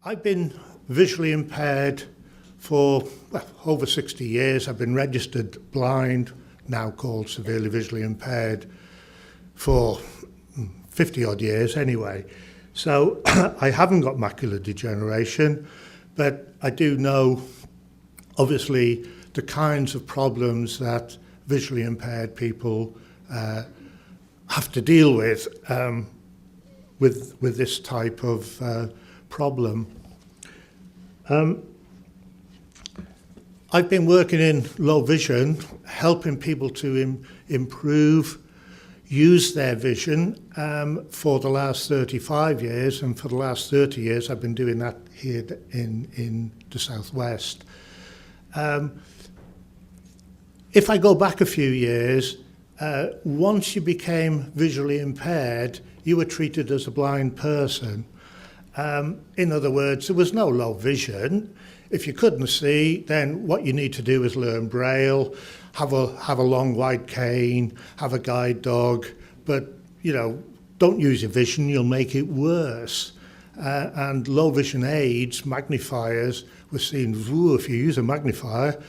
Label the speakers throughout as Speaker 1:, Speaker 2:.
Speaker 1: I've been visually impaired for over 60 years. I've been registered blind, now called severely visually impaired, for 50 odd years anyway. So I haven't got macular degeneration, but I do know, obviously, the kinds of problems that visually impaired people have to deal with this type of problem. I've been working in low vision, helping people to improve, use their vision for the last 35 years, and for the last 30 years I've been doing that here in the Southwest. If I go back a few years, once you became visually impaired, you were treated as a blind person. In other words, there was no low vision. If you couldn't see, then what you need to do is learn Braille, have a long white cane, have a guide dog, but don't use your vision, you'll make it worse. And low vision aids, magnifiers, were seen, if you use a magnifier,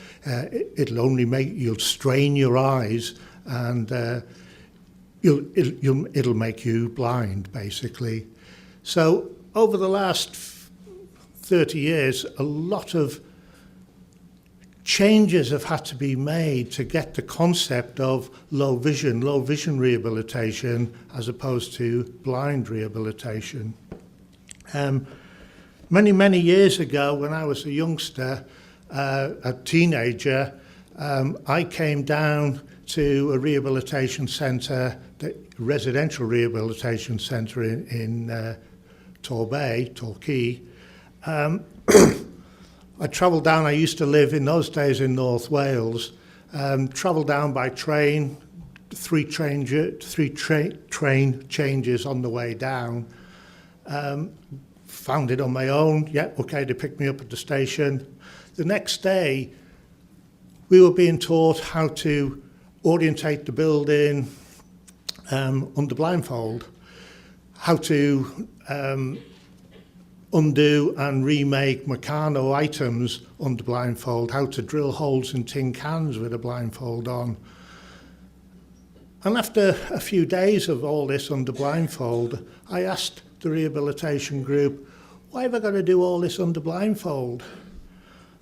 Speaker 1: you'll strain your eyes, and it'll make you blind, basically. So over the last 30 years, a lot of changes have had to be made to get the concept of low vision rehabilitation as opposed to blind rehabilitation. Many years ago, when I was a youngster, a teenager, I came down to a rehabilitation centre, the residential rehabilitation centre in Torquay. I travelled down. I used to live in those days in North Wales. Travelled down by train, three train changes on the way down. Found it on my own. Yeah, okay, they picked me up at the station. The next day, we were being taught how to orientate the building under blindfold, how to undo and remake Meccano items under blindfold, how to drill holes in tin cans with a blindfold on. And after a few days of all this under blindfold, I asked the rehabilitation group, why have I got to do all this under blindfold?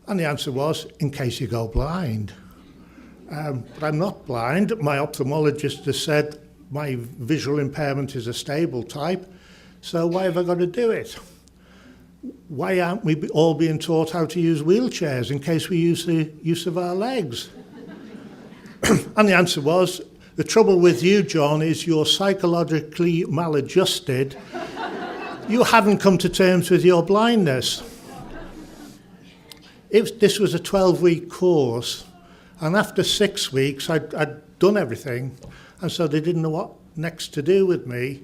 Speaker 1: And the answer was, in case you go blind. But I'm not blind. My ophthalmologist has said my visual impairment is a stable type, so why have I got to do it? Why aren't we all being taught how to use wheelchairs in case we use the use of our legs? And the answer was, the trouble with you, John, is you're psychologically maladjusted. You haven't come to terms with your blindness. This was a 12-week course, and after 6 weeks, I'd done everything, and so they didn't know what next to do with me.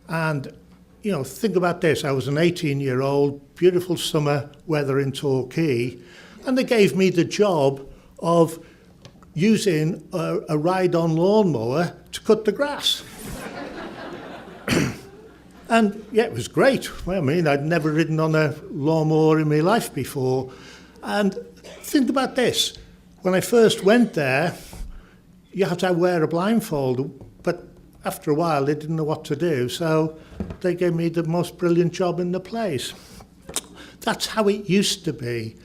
Speaker 1: And think about this. I was an 18-year-old, beautiful summer weather in Torquay, and they gave me the job of using a ride-on lawnmower to cut the grass. And yeah, it was great. Well, I mean, I'd never ridden on a lawnmower in my life before. And think about this. When I first went there, you had to wear a blindfold, but after a while, they didn't know what to do, so they gave me the most brilliant job in the place. That's how it used to be.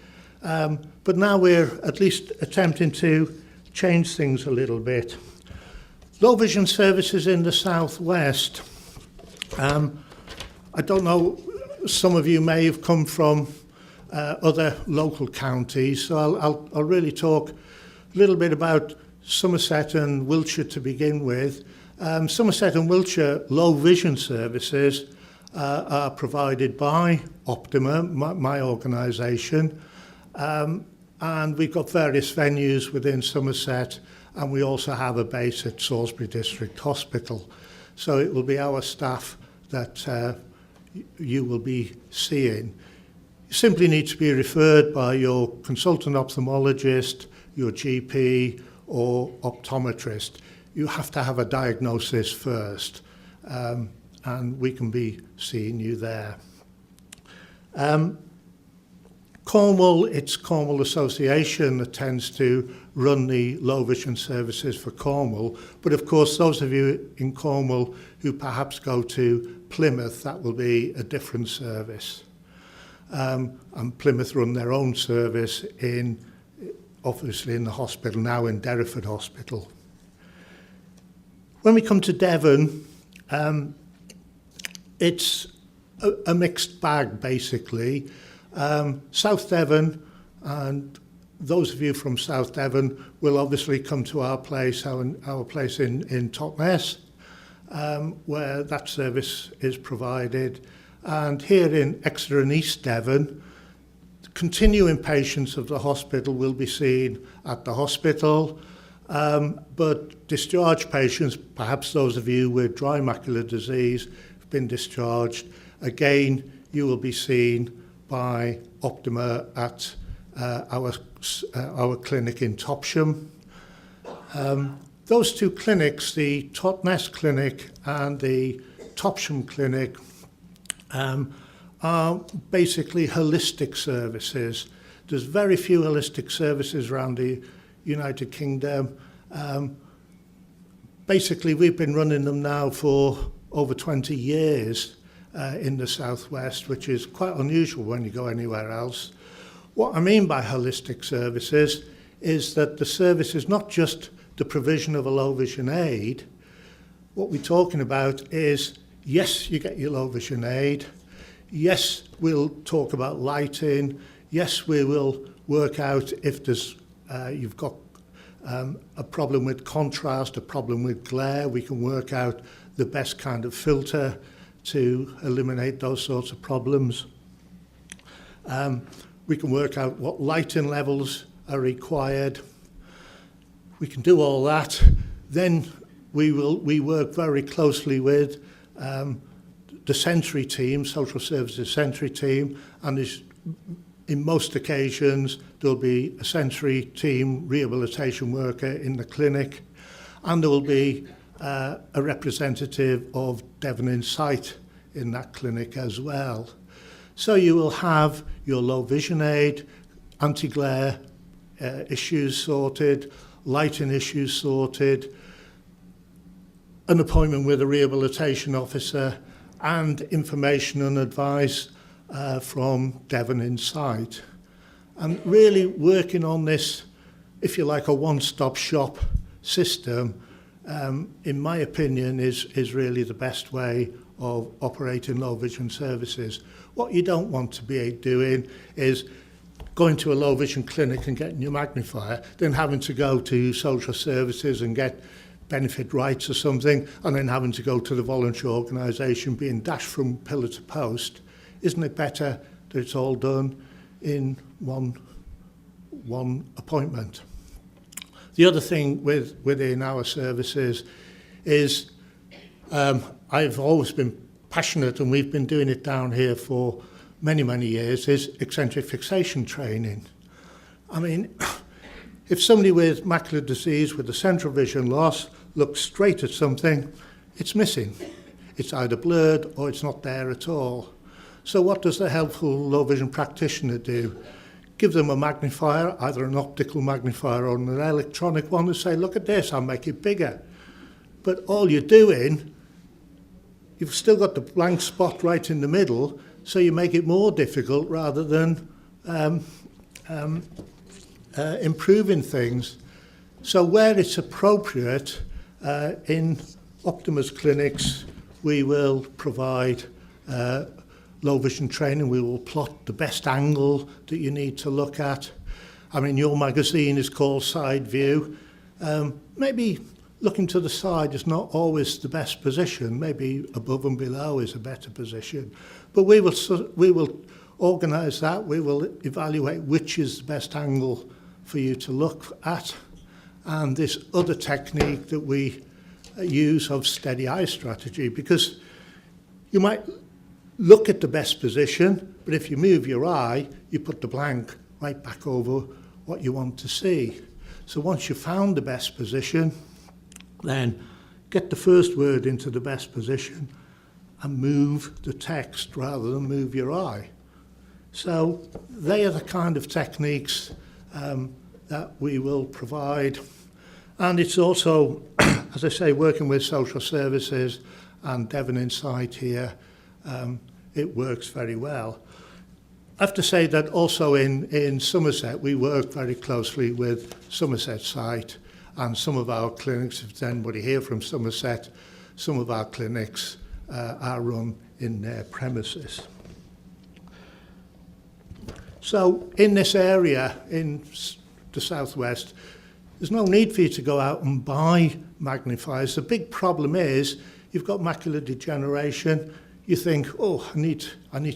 Speaker 1: But now we're at least attempting to change things a little bit. Low Vision Services in the Southwest. I don't know, some of you may have come from other local counties, so I'll really talk a little bit about Somerset and Wiltshire to begin with. Somerset and Wiltshire Low Vision Services are provided by Optima, my organisation, and we've got various venues within Somerset, and we also have a base at Salisbury District Hospital. So it will be our staff that you will be seeing. You simply need to be referred by your consultant ophthalmologist, your GP, or optometrist. You have to have a diagnosis first, and we can be seeing you there. Cornwall, it's Cornwall Association that tends to run the low vision services for Cornwall. But of course, those of you in Cornwall who perhaps go to Plymouth, that will be a different service. And Plymouth run their own service obviously in the hospital, now in Derriford Hospital. When we come to Devon, it's a mixed bag, basically. South Devon, and those of you from South Devon will obviously come to our place in Totnes, where that service is provided. And here in Exeter and East Devon, continuing patients of the hospital will be seen at the hospital, but discharged patients, perhaps those of you with dry macular disease, have been discharged, again, you will be seen by Optima at our clinic in Topsham. Those two clinics, the Totnes Clinic and the Topsham Clinic, are basically holistic services. There's very few holistic services around the United Kingdom. Basically, we've been running them now for over 20 years in the southwest, which is quite unusual when you go anywhere else. What I mean by holistic services is that the service is not just the provision of a low vision aid. What we're talking about is, yes, you get your low vision aid. Yes, we'll talk about lighting. Yes, we will work out if you've got a problem with contrast, a problem with glare. We can work out the best kind of filter to eliminate those sorts of problems. We can work out what lighting levels are required. We can do all that. Then we work very closely with the Sentry team, social services Sentry team, and in most occasions there'll be a Sentry team rehabilitation worker in the clinic, and there will be a representative of Devon Insight in that clinic as well. So you will have your low vision aid, anti-glare issues sorted, lighting issues sorted, an appointment with a rehabilitation officer, and information and advice from Devon Insight. And really working on this, if you like, a one-stop shop system, in my opinion, is really the best way of operating low vision services. What you don't want to be doing is going to a low vision clinic and getting your magnifier, then having to go to social services and get benefit rights or something, and then having to go to the voluntary organisation, being dashed from pillar to post. Isn't it better that it's all done in one appointment? The other thing within our services is I've always been passionate, and we've been doing it down here for many, many years, is eccentric fixation training. I mean, if somebody with macular disease with a central vision loss looks straight at something, it's missing. It's either blurred or it's not there at all. So what does the helpful low vision practitioner do? Give them a magnifier, either an optical magnifier or an electronic one, and say, look at this, I'll make it bigger. But all you're doing, you've still got the blank spot right in the middle, so you make it more difficult rather than improving things. So where it's appropriate, in Optima's clinics, we will provide low vision training. We will plot the best angle that you need to look at. I mean, your magazine is called Side View. Maybe looking to the side is not always the best position. Maybe above and below is a better position. But we will organise that. We will evaluate which is the best angle for you to look at. And this other technique that we use of steady eye strategy, because you might look at the best position, but if you move your eye, you put the blank right back over what you want to see. So once you've found the best position, then get the first word into the best position and move the text rather than move your eye. So they are the kind of techniques that we will provide. And it's also, as I say, working with social services and Devon Insight here, it works very well. I have to say that also in Somerset, we work very closely with Somerset site, and some of our clinics, if there's anybody here from Somerset, some of our clinics are run in their premises. So in this area, in the southwest, there's no need for you to go out and buy magnifiers. The big problem is you've got macular degeneration. You think, oh, I need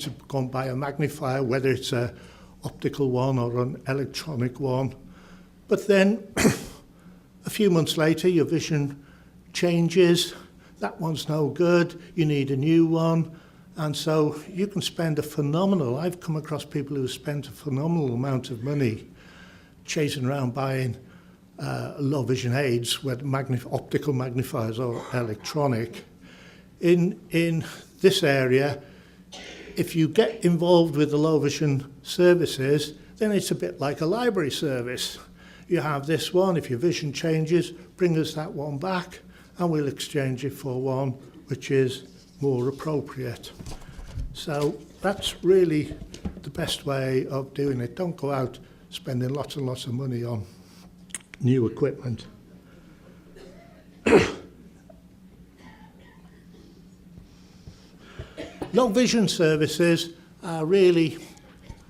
Speaker 1: to go and buy a magnifier, whether it's an optical one or an electronic one. But then a few months later, your vision changes. That one's no good. You need a new one. And so you can spend I've come across people who spent a phenomenal amount of money chasing around buying low vision aids, whether optical magnifiers or electronic. In this area, if you get involved with the low vision services, then it's a bit like a library service. You have this one, if your vision changes, bring us that one back, and we'll exchange it for one which is more appropriate. So that's really the best way of doing it. Don't go out spending lots and lots of money on new equipment. Low vision services are really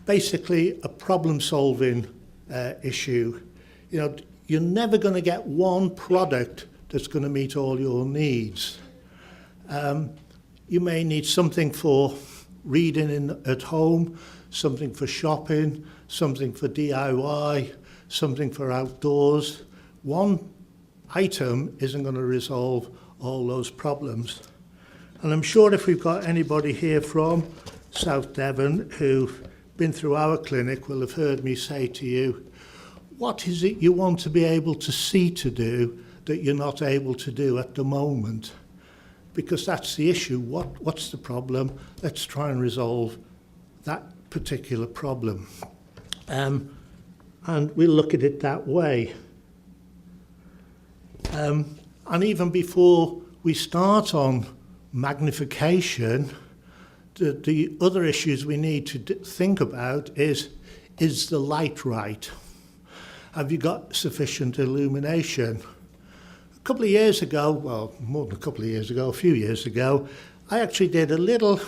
Speaker 1: basically a problem-solving issue. You know, you're never going to get one product that's going to meet all your needs. You may need something for reading at home, something for shopping, something for DIY, something for outdoors. One item isn't going to resolve all those problems. And I'm sure if we've got anybody here from South Devon who've been through our clinic will have heard me say to you, what is it you want to be able to see to do that you're not able to do at the moment? Because that's the issue. What's the problem? Let's try and resolve that particular problem. And we'll look at it that way. And even before we start on magnification, the other issues we need to think about is the light right? Have you got sufficient illumination? A couple of years ago, well, more than a couple of years ago, a few years ago, I actually did a little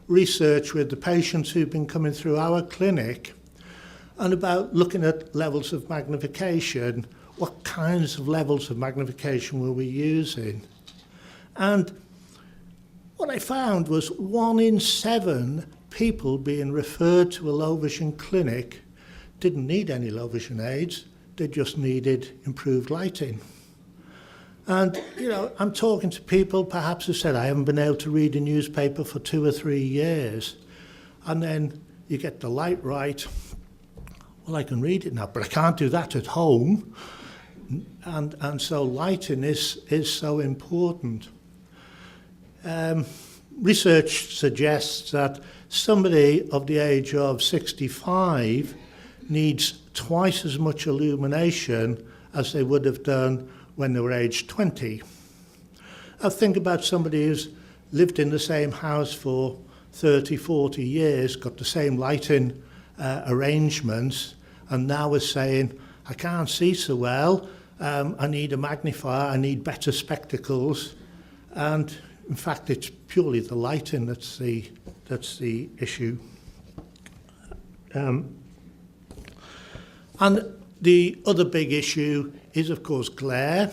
Speaker 1: research with the patients who've been coming through our clinic and about looking at levels of magnification. What kinds of levels of magnification were we using? And what I found was 1 in 7 people being referred to a low vision clinic didn't need any low vision aids, they just needed improved lighting. And, you know, I'm talking to people perhaps who said, I haven't been able to read a newspaper for 2 or 3 years. And then you get the light right. Well, I can read it now, but I can't do that at home. And so lighting is so important. Research suggests that somebody of the age of 65 needs twice as much illumination as they would have done when they were aged 20. Now think about somebody who's lived in the same house for 30, 40 years, got the same lighting arrangements, and now is saying, I can't see so well, I need a magnifier, I need better spectacles. And in fact, it's purely the lighting that's the issue. And the other big issue is, of course, glare,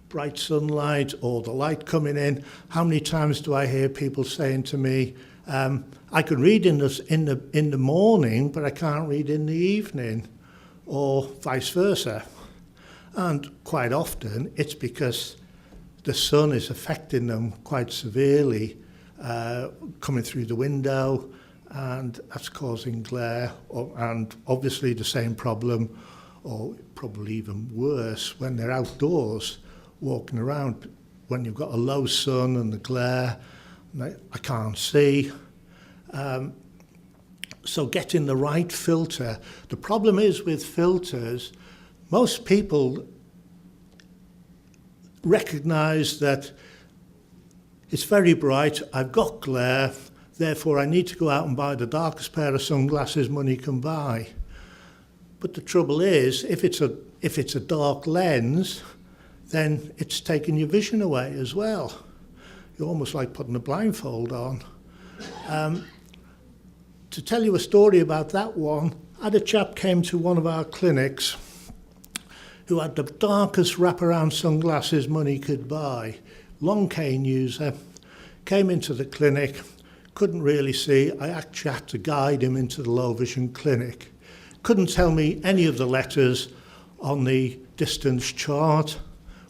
Speaker 1: bright sunlight, or the light coming in. How many times do I hear people saying to me, I can read in the morning, but I can't read in the evening, or vice versa. And quite often, it's because the sun is affecting them quite severely, coming through the window, and that's causing glare, and obviously the same problem, or probably even worse, when they're outdoors walking around, when you've got a low sun and the glare, I can't see. So getting the right filter. The problem is with filters, most people recognise that it's very bright, I've got glare, therefore I need to go out and buy the darkest pair of sunglasses money can buy. But the trouble is, if it's a dark lens, then it's taking your vision away as well. You're almost like putting a blindfold on. To tell you a story about that one, I had a chap came to one of our clinics who had the darkest wraparound sunglasses money could buy. Long cane user, came into the clinic, couldn't really see. I actually had to guide him into the low vision clinic. Couldn't tell me any of the letters on the distance chart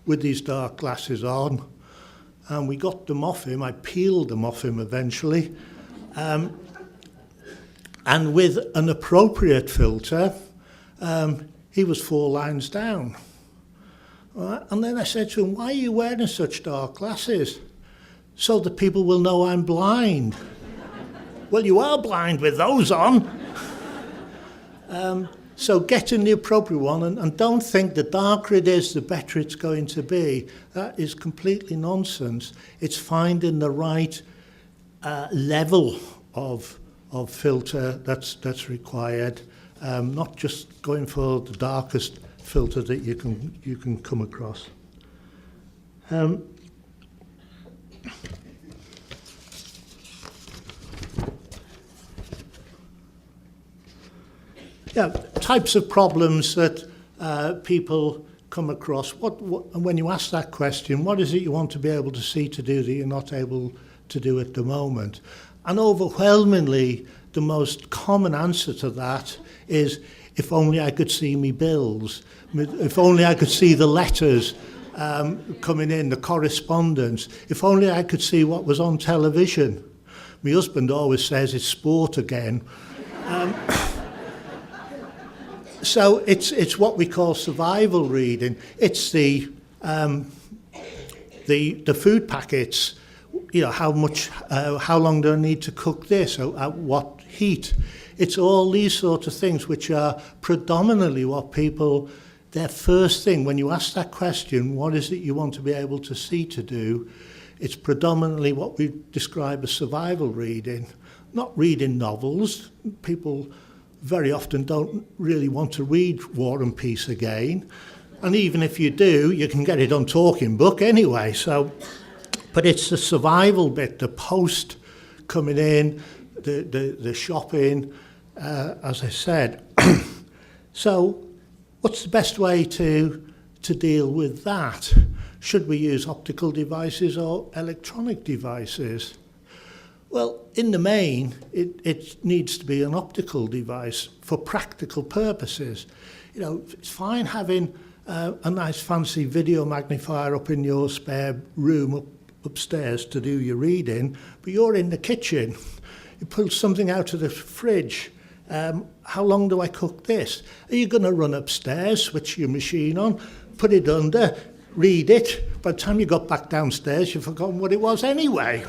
Speaker 1: with these dark glasses on. And we got them off him. I peeled them off him eventually. And with an appropriate filter, he was 4 lines down. Right? And then I said to him, why are you wearing such dark glasses? So that people will know I'm blind. Well, you are blind with those on. So getting the appropriate one, and don't think the darker it is, the better it's going to be. That is completely nonsense. It's finding the right level of filter that's required, not just going for the darkest filter that you can come across. Yeah, types of problems that people come across. And when you ask that question, what is it you want to be able to see to do that you're not able to do at the moment? And overwhelmingly, the most common answer to that is, if only I could see me bills, if only I could see the letters coming in, the correspondence, if only I could see what was on television. My husband always says it's sport again. So it's what we call survival reading. It's the food packets. You know, how long do I need to cook this? At what heat? It's all these sorts of things which are predominantly what people, their first thing, when you ask that question, what is it you want to be able to see to do? It's predominantly what we describe as survival reading, not reading novels. People very often don't really want to read War and Peace again. And even if you do, you can get it on Talking Book anyway. But it's the survival bit, the post coming in, the shopping, as I said. So what's the best way to deal with that? Should we use optical devices or electronic devices? Well, in the main, it needs to be an optical device for practical purposes. You know, it's fine having a nice fancy video magnifier up in your spare room upstairs to do your reading, but you're in the kitchen. You pull something out of the fridge. How long do I cook this? Are you going to run upstairs, switch your machine on, put it under, read it? By the time you got back downstairs, you've forgotten what it was anyway.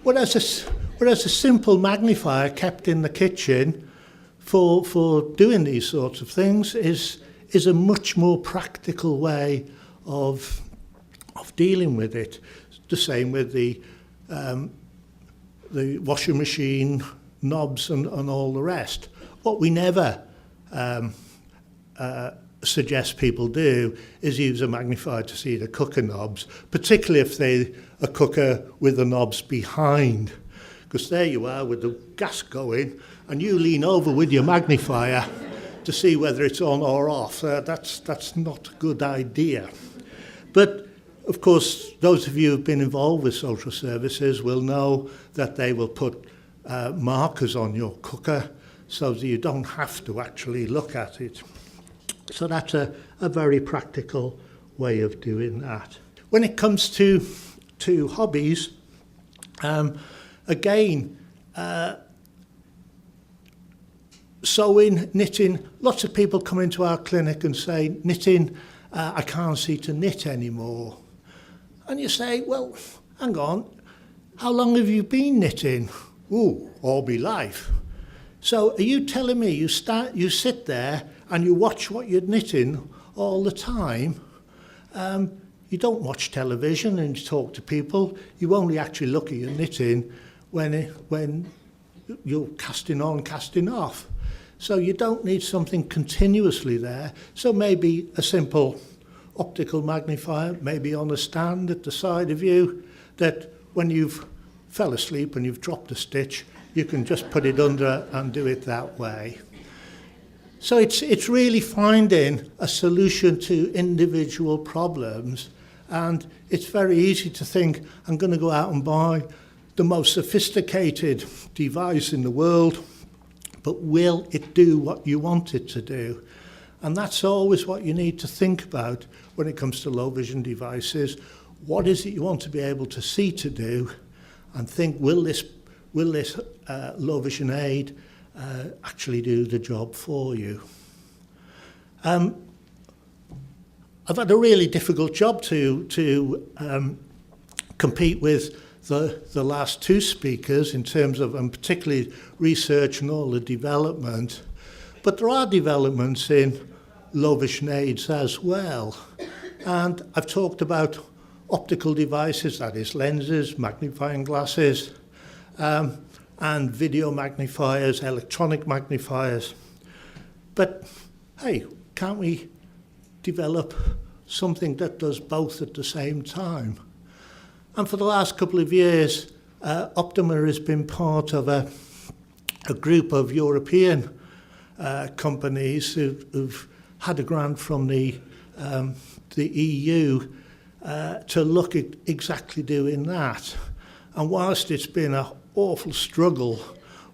Speaker 1: Whereas a simple magnifier kept in the kitchen for doing these sorts of things is a much more practical way of dealing with it. The same with the washing machine knobs and all the rest. What we never suggest people do is use a magnifier to see the cooker knobs, particularly if they a cooker with the knobs behind, because there you are with the gas going and you lean over with your magnifier to see whether it's on or off. That's not a good idea. But of course, those of you who've been involved with social services will know that they will put markers on your cooker so that you don't have to actually look at it. So that's a very practical way of doing that. When it comes to hobbies, again, sewing, knitting, lots of people come into our clinic and say, knitting, I can't see to knit anymore. And you say, well, hang on, how long have you been knitting? Ooh, all my life. So are you telling me you sit there and you watch what you're knitting all the time? You don't watch television and you talk to people. You only actually look at your knitting when you're casting on, casting off. So you don't need something continuously there. So maybe a simple optical magnifier, maybe on a stand at the side of you, that when you've fell asleep and you've dropped a stitch, you can just put it under and do it that way. So it's really finding a solution to individual problems, and it's very easy to think, I'm going to go out and buy the most sophisticated device in the world, but will it do what you want it to do? And that's always what you need to think about when it comes to low vision devices. What is it you want to be able to see to do? And think, will this low vision aid actually do the job for you? I've had a really difficult job to compete with the last two speakers in terms of, and particularly research and all the development. But there are developments in low vision aids as well. And I've talked about optical devices, that is lenses, magnifying glasses, and video magnifiers, electronic magnifiers. But hey, can't we develop something that does both at the same time? And for the last couple of years, Optima has been part of a group of European companies who've had a grant from the EU to look at exactly doing that. And whilst it's been an awful struggle,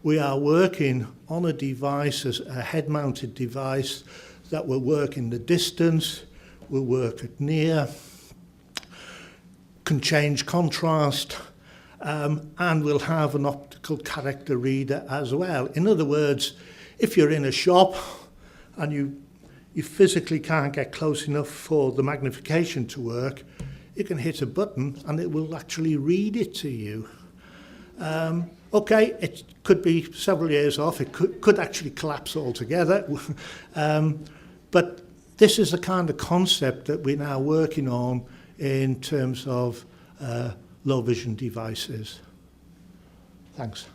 Speaker 1: we are working on a device, a head-mounted device, that will work in the distance, will work at near, can change contrast, and will have an optical character reader as well. In other words, if you're in a shop and you physically can't get close enough for the magnification to work, you can hit a button and it will actually read it to you. Okay, it could be several years off, it could actually collapse altogether, but this is the kind of concept that we're now working on in terms of low vision devices. Thanks.